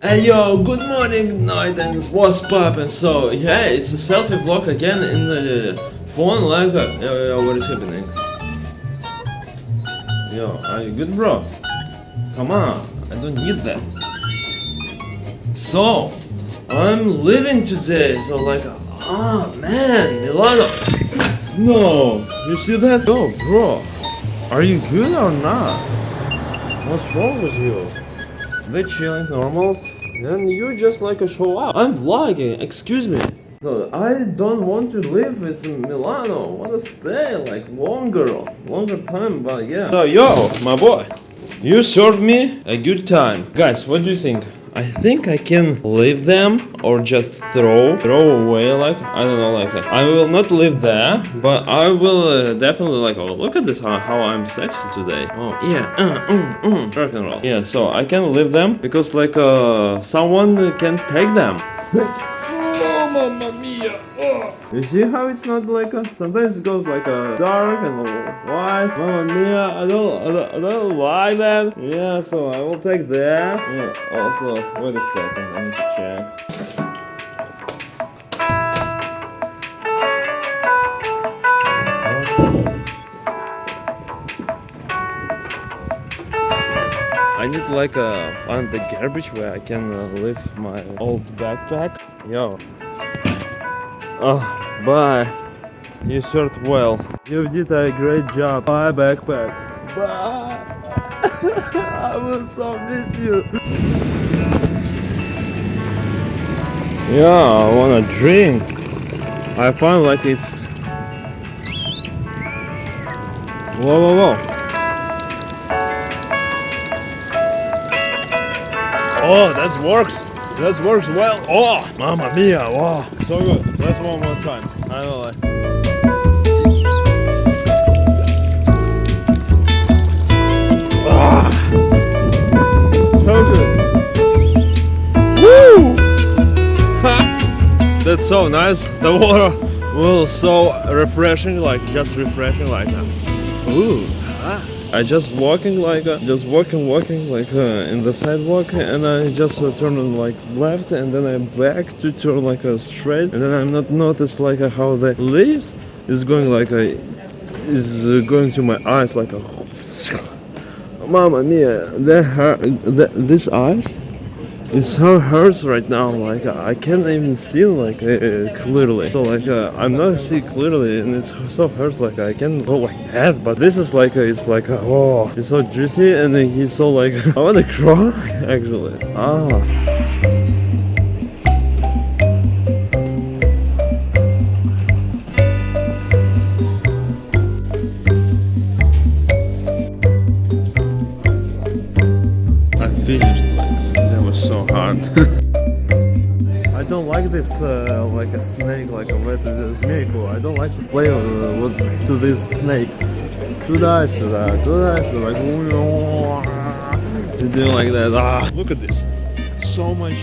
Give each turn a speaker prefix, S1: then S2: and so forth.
S1: Hey yo, good morning, night, and what's poppin'? So yeah, it's a selfie vlog again in the phone. Like, yo, what is happening? Yo, are you good, bro? Come on, I don't need that. So I'm leaving today. So like, man, Milano. No, you see that? Yo, bro, are you good or not? What's wrong with you? They chilling normal, and you just like a show up. I'm vlogging, excuse me. So I don't want to live with Milano. I wanna stay like longer time, but yeah. So yo, my boy, you served me a good time. Guys, what do you think? I think I can leave them or just throw away, like, I don't know, like, I will not live there, but I will definitely, like, oh, look at this, how I'm sexy today. Oh, yeah, rock and roll. Yeah, so I can leave them because, like, someone can take them. Oh, mamma mia. Oh. You see how it's not like sometimes it goes like a dark and white. Mamma mia, I don't like that. Yeah, so I will take that. Yeah, also, wait a second, I need to check. I need to like find the garbage where I can leave my old backpack. Yo. Oh, bye. You served well. You did a great job. Bye, backpack. Bye. I will so miss you. Yeah, I wanna drink. I find like it's. Whoa. Oh, that works. That works well. Oh, mamma mia. Wow, so good. Let's one more time. I know that. So good. Woo! That's so nice. The water was so refreshing, like just refreshing, like that. Ooh. I just walking like walking like in the sidewalk, and I just turn like left, and then I'm back to turn like straight, and then I'm not noticed like how the leaves is going like is going to my eyes like a. Mamma mia, this eyes. It so hurts right now, like I can't even see like clearly. So like I'm not see clearly, and it so hurts like I can't go like that. But this is like it's like oh, it's so juicy, and then he's so like I wanna cry actually. I finished. So hard. I don't like this like a snake, like a wet snake. I don't like to play to this snake. To like you do like that. Look at this. So much.